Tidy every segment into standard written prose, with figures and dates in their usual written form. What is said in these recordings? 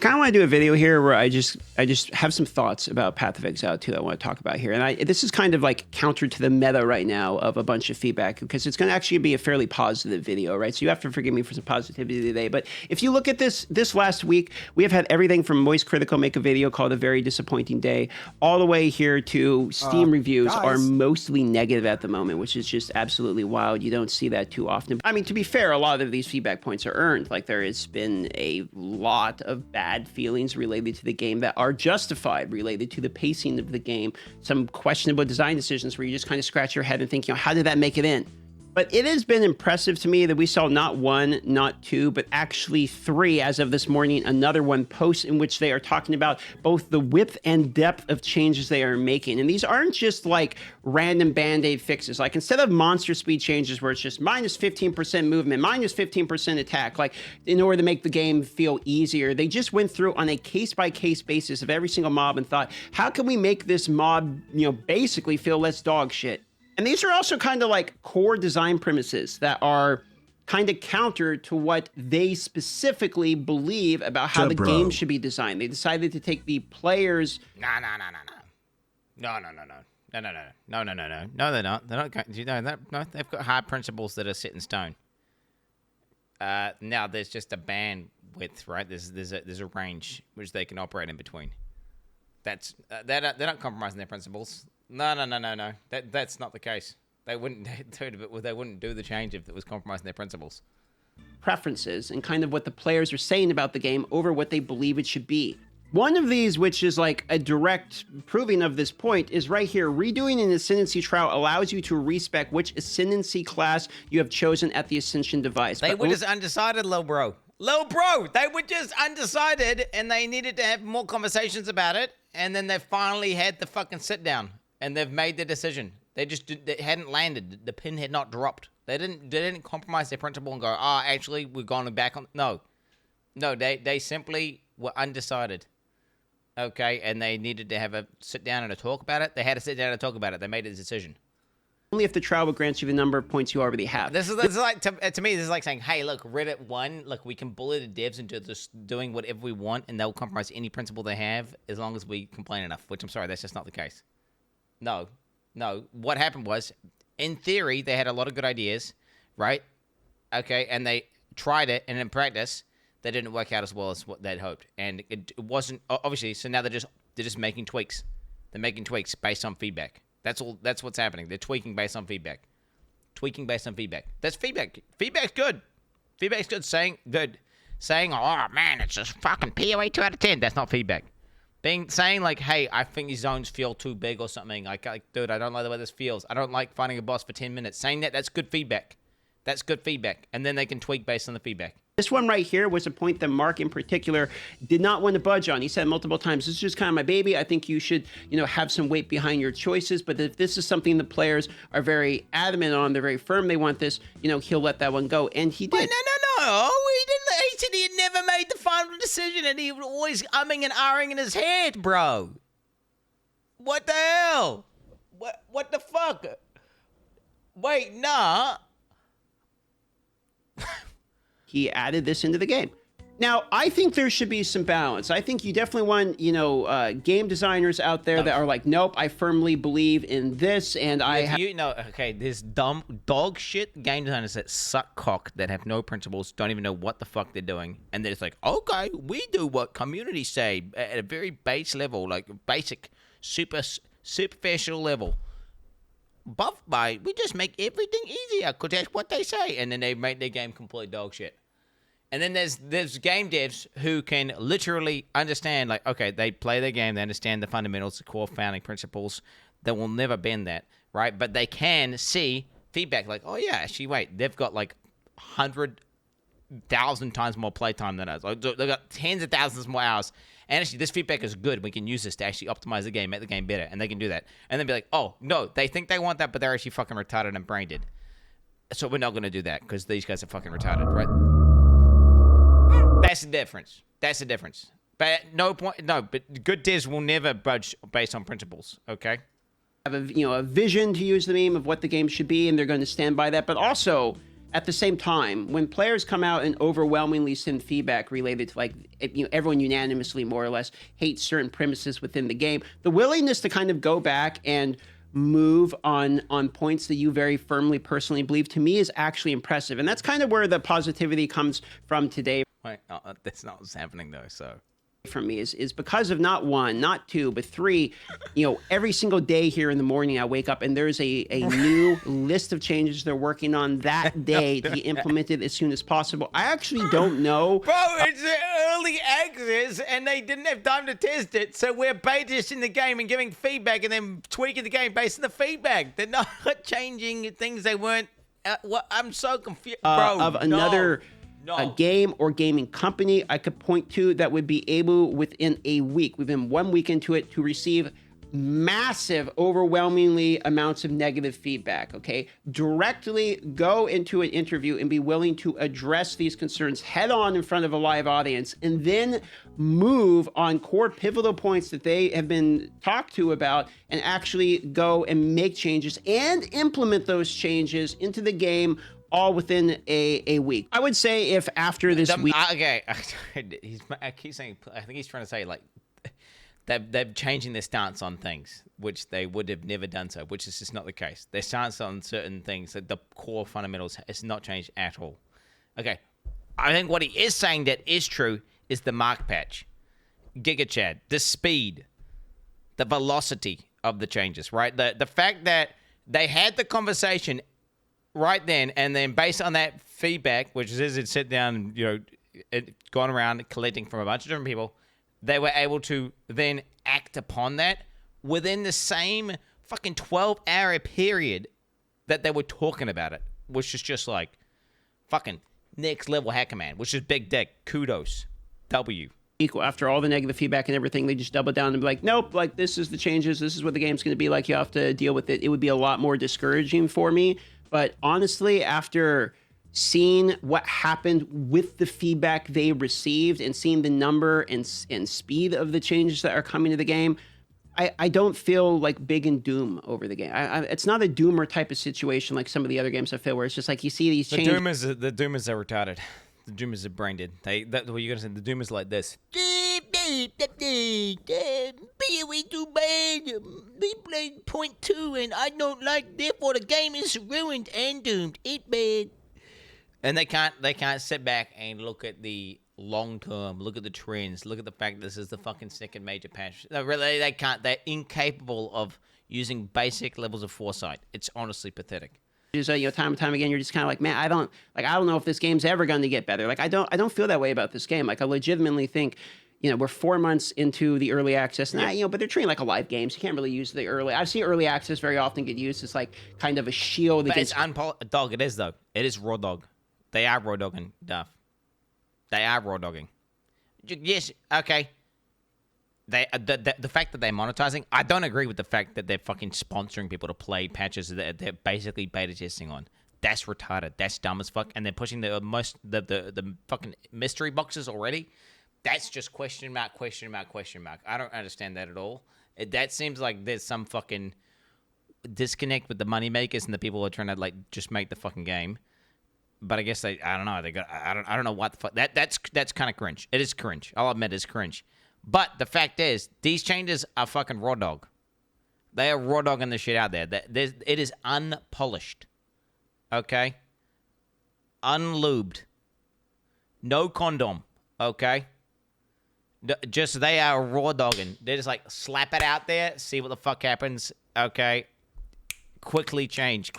kind of want to do a video here where I just have some thoughts about Path of Exile 2 that I want to talk about here. And this is kind of like counter to the meta right now of a bunch of feedback, because it's going to actually be a fairly positive video, right? So you have to forgive me for some positivity today. But if you look at this last week, we have had everything from Moist Critical make a video called A Very Disappointing Day, all the way here to Steam reviews are mostly negative at the moment, which is just absolutely wild. You don't see that too often. I mean, to be fair, a lot of these feedback points are earned. Like, there has been a lot of bad feelings related to the game that are justified, related to the pacing of the game, some questionable design decisions where you just kind of scratch your head and think, how did that make it in? But it has been impressive to me that we saw not one, not two, but actually three, as of this morning, another one post in which they are talking about both the width and depth of changes they are making. And these aren't just like random Band-Aid fixes. Like, instead of monster speed changes where it's just minus 15% movement, minus 15% attack, like in order to make the game feel easier, they just went through on a case-by-case basis of every single mob and thought, how can we make this mob, basically feel less dog shit? And these are also kind of like core design premises that are kind of counter to what they specifically believe about how the game should be designed. They decided to take the players. No, they're not. They're not going. No, they've got hard principles that are set in stone. Now there's just a band width, right? There's a range which they can operate in between. They're not compromising their principles. No. That's not the case. They wouldn't do the change if it was compromising their principles. Preferences and kind of what the players are saying about the game over what they believe it should be. One of these, which is like a direct proving of this point, is right here. Redoing an Ascendancy trial allows you to respec which Ascendancy class you have chosen at the Ascension device. They were just undecided, Lil bro. They were just undecided, and they needed to have more conversations about it, and then they finally had the fucking sit down. And they've made the decision. They hadn't landed. The pin had not dropped. They didn't compromise their principle and go, actually, we're going back on. No, they simply were undecided. Okay, and they needed to have a sit down and a talk about it. They had to sit down and talk about it. They made a decision. Only if the trial will grant you the number of points you already have. This is like, to me, this is like saying, hey, look, Reddit won. Look, we can bully the devs into just doing whatever we want, and they'll compromise any principle they have as long as we complain enough, which I'm sorry, that's just not the case. No. What happened was, in theory, they had a lot of good ideas, right? Okay, and they tried it, and in practice, they didn't work out as well as what they'd hoped. And it wasn't, obviously, so now they're just making tweaks. They're making tweaks based on feedback. That's all. That's what's happening. They're tweaking based on feedback. That's feedback. Feedback's good. Saying, oh, man, it's just fucking POA 2 out of 10. That's not feedback. Saying like, hey, I think these zones feel too big or something. Like, dude, I don't like the way this feels. I don't like fighting a boss for 10 minutes. Saying that's good feedback. And then they can tweak based on the feedback. This one right here was a point that Mark in particular did not want to budge on. He said multiple times, this is just kind of my baby. I think you should, have some weight behind your choices. But if this is something the players are very adamant on, they're very firm, they want this, he'll let that one go. And he did. Wait, no. He didn't. He said he had never made the final decision, and he was always umming and ahhing in his head, bro. What the hell? What the fuck? Wait, nah. He added this into the game. Now, I think there should be some balance. I think you definitely want, game designers out there that are like, nope, I firmly believe in this, and there's dumb dog shit game designers that suck cock, that have no principles, don't even know what the fuck they're doing, and they're just like, okay, we do what communities say at a very base level, like basic, superficial level. We just make everything easier because that's what they say, and then they make their game complete dog shit. And then there's game devs who can literally understand, like, okay, they play their game, they understand the fundamentals, the core founding principles. They will never bend that, right? But they can see feedback, like, oh yeah, actually, wait, they've got like 100,000 times more playtime than us. Like, they've got tens of thousands more hours. And actually, this feedback is good. We can use this to actually optimize the game, make the game better, and they can do that. And then be like, oh no, they think they want that, but they're actually fucking retarded and brain dead. So we're not going to do that because these guys are fucking retarded, right? That's the difference. But but good devs will never budge based on principles, okay? Have a vision, to use the meme, of what the game should be, and they're going to stand by that. But also, at the same time, when players come out and overwhelmingly send feedback related to, like, everyone unanimously more or less hates certain premises within the game, the willingness to kind of go back and move on points that you very firmly personally believe, to me, is actually impressive. And that's kind of where the positivity comes from today. Wait, that's not what's happening though. So from me is because of not one, not two, but three, every single day here in the morning I wake up and there's a new list of changes they're working on that day to be implemented as soon as possible. I actually don't know. Bro, it's early access and they didn't have time to test it, so we're beta testing the game and giving feedback and then tweaking the game based on the feedback. They're not changing things they weren't. I'm so confused, bro. Of another a game or gaming company I could point to that would be able within a week, within 1 week into it, to receive massive, overwhelmingly amounts of negative feedback, okay? Directly go into an interview and be willing to address these concerns head on in front of a live audience, and then move on core pivotal points that they have been talked to about, and actually go and make changes and implement those changes into the game all within a week. I would say if after this week... Okay, I keep saying, I think he's trying to say, like, they're changing their stance on things, which they would have never done so, which is just not the case. Their stance on certain things, that the core fundamentals, has not changed at all. Okay, I think what he is saying that is true is the mark patch, Giga Chad, the speed, the velocity of the changes, right? The fact that they had the conversation right then, and then based on that feedback, which is it sit down, it gone around collecting from a bunch of different people, they were able to then act upon that within the same fucking 12-hour period that they were talking about it, which is just like fucking next level hacker man, which is big dick. Kudos. W. Equal after all the negative feedback and everything, they just double down and be like, nope, like this is the changes, this is what the game's going to be like, you have to deal with it. It would be a lot more discouraging for me. But honestly, after seeing what happened with the feedback they received and seeing the number and speed of the changes that are coming to the game, I don't feel like big and doom over the game. It's not a doomer type of situation like some of the other games I feel, where it's just like you see these changes. The doomers are retarded. The doomers are brain dead. What you gonna say? The doomers like this. Way too bad. They played 0.2 and I don't like. Therefore, the game is ruined and doomed. It bad. And they can't sit back and look at the long term, look at the trends, look at the fact that this is the fucking second major patch. No, really, they can't. They're incapable of using basic levels of foresight. It's honestly pathetic. Time and time again, you're just kind of like, man, I don't know if this game's ever going to get better. Like, I don't feel that way about this game. Like, I legitimately think, we're 4 months into the early access, and but they're treating like a live game, so you can't really use the early. I see early access very often get used as like kind of a shield against. But dog. It is though. It is raw dog. They are raw dogging, Duff. They are raw dogging. Yes, okay. The fact that they're monetizing, I don't agree with the fact that they're fucking sponsoring people to play patches that they're basically beta testing on. That's retarded. That's dumb as fuck. And they're pushing the fucking mystery boxes already. That's just question mark. I don't understand that at all. That seems like there's some fucking disconnect with the moneymakers and the people who are trying to like just make the fucking game. But I guess I don't know. I don't know what the fuck. That's kind of cringe. It is cringe. I'll admit it's cringe. But the fact is, these changes are fucking raw dog. They are raw dogging the shit out there. It is unpolished. Okay? Unlubed. No condom. Okay? Just they are raw dogging. They're just like, slap it out there, see what the fuck happens. Okay? Quickly change.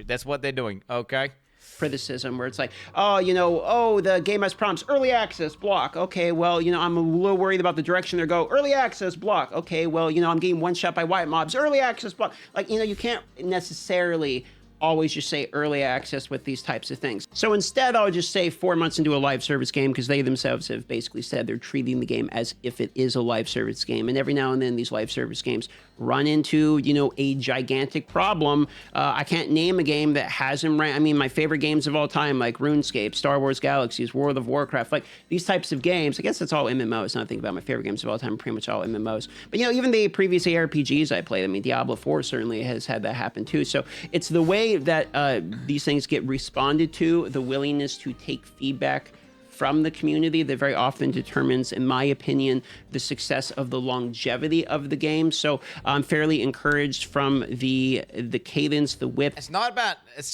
That's what they're doing. Okay? Criticism where it's like, the game has problems, early access block. Okay, well, I'm a little worried about the direction they go. Early access block. Okay, well, I'm getting one shot by white mobs. Early access block. Like, you can't necessarily always just say early access with these types of things. So instead, I'll just say 4 months into a live service game, because they themselves have basically said they're treating the game as if it is a live service game. And every now and then, these live service games run into, a gigantic problem. I can't name a game that hasn't ran. I mean, my favorite games of all time, like RuneScape, Star Wars Galaxies, World of Warcraft, like these types of games. I guess that's all MMOs. Now I think about my favorite games of all time, pretty much all MMOs. But, even the previous ARPGs I played, I mean, Diablo 4 certainly has had that happen too. So it's the way way that these things get responded to, the willingness to take feedback from the community, that very often determines, in my opinion, the success of the longevity of the game. So I'm fairly encouraged from the cadence, the whip. It's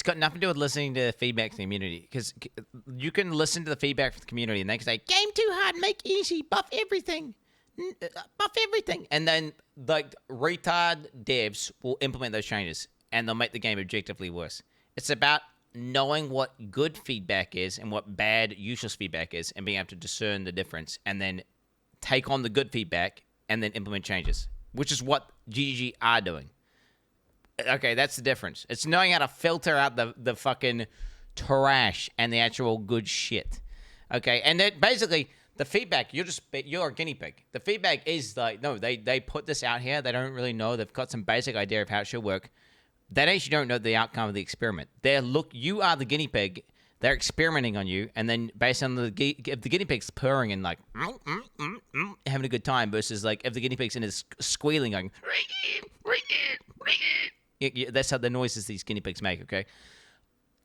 got nothing to do with listening to feedback from the community, because you can listen to the feedback from the community and they can say, game too hard, make easy, buff everything. And then like retard devs will implement those changes and they'll make the game objectively worse. It's about knowing what good feedback is and what bad, useless feedback is, and being able to discern the difference, and then take on the good feedback and then implement changes, which is what GGG are doing. Okay, that's the difference. It's knowing how to filter out the fucking trash and the actual good shit. Okay, and then basically the feedback, you're a guinea pig. The feedback is like, no, they put this out here. They don't really know. They've got some basic idea of how it should work. They actually don't know the outcome of the experiment. You are the guinea pig. They're experimenting on you, and then based on if the guinea pig's purring and like having a good time, versus like if the guinea pig's in his squealing, going, that's how the noises these guinea pigs make. Okay,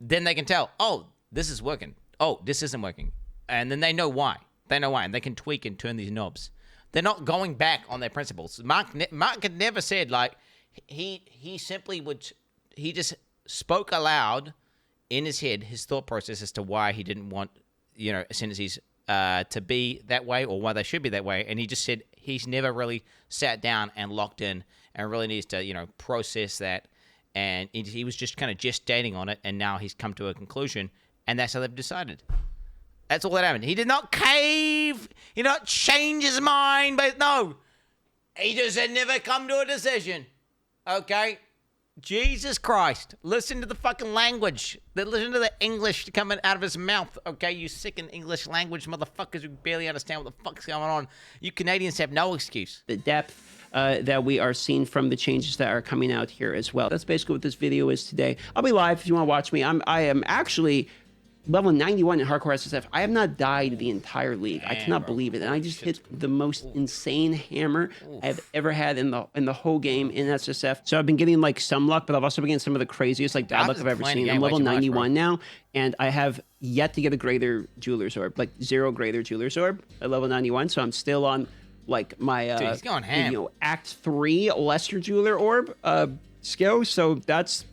then they can tell, oh, this is working. Oh, this isn't working, and then they know why. And they can tweak and turn these knobs. They're not going back on their principles. Mark had never said like. He simply he just spoke aloud in his head his thought process as to why he didn't want, Ascendancies to be that way, or why they should be that way. And he just said he's never really sat down and locked in and really needs to, process that. And he was just kind of gestating on it, and now he's come to a conclusion, and that's how they've decided. That's all that happened. He did not cave. He did not change his mind, but no. He just had never come to a decision. Okay? Jesus Christ. Listen to the fucking language. Listen to the English coming out of his mouth. Okay, you sick in English language motherfuckers who barely understand what the fuck's going on. You Canadians have no excuse. The depth that we are seeing from the changes that are coming out here as well. That's basically what this video is today. I'll be live if you want to watch me. I am actually level 91 in Hardcore SSF. I have not died the entire league. I cannot believe it. And I just hit the most insane hammer I've ever had in the whole game in SSF. So I've been getting like some luck, but I've also been getting some of the craziest like bad luck I've ever seen. I'm level 91 now, and I have yet to get a Greater Jeweler's Orb, like 0 Greater Jeweler's Orb at level 91. So I'm still on like my Dude, he's going ham. Act 3 Lesser Jeweler Orb skill. So that's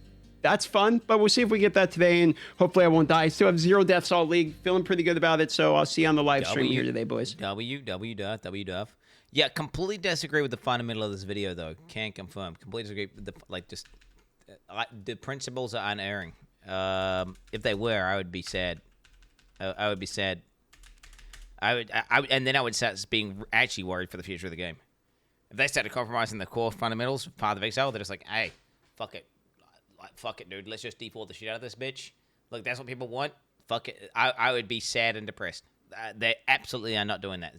fun, but we'll see if we get that today, and hopefully I won't die. Still have 0 deaths all league. Feeling pretty good about it, so I'll see you on the live stream here today, boys. WWF. Yeah, completely disagree with the fundamental of this video, though. Can't confirm. Completely disagree with the principles are unerring. If they were, I would be sad. I would be sad. And then I would start being actually worried for the future of the game. If they started compromising the core fundamentals of Path of Exile, they're just like, hey, fuck it. Fuck it, dude. Let's just default the shit out of this bitch. Look, that's what people want. Fuck it. I would be sad and depressed. They absolutely are not doing that.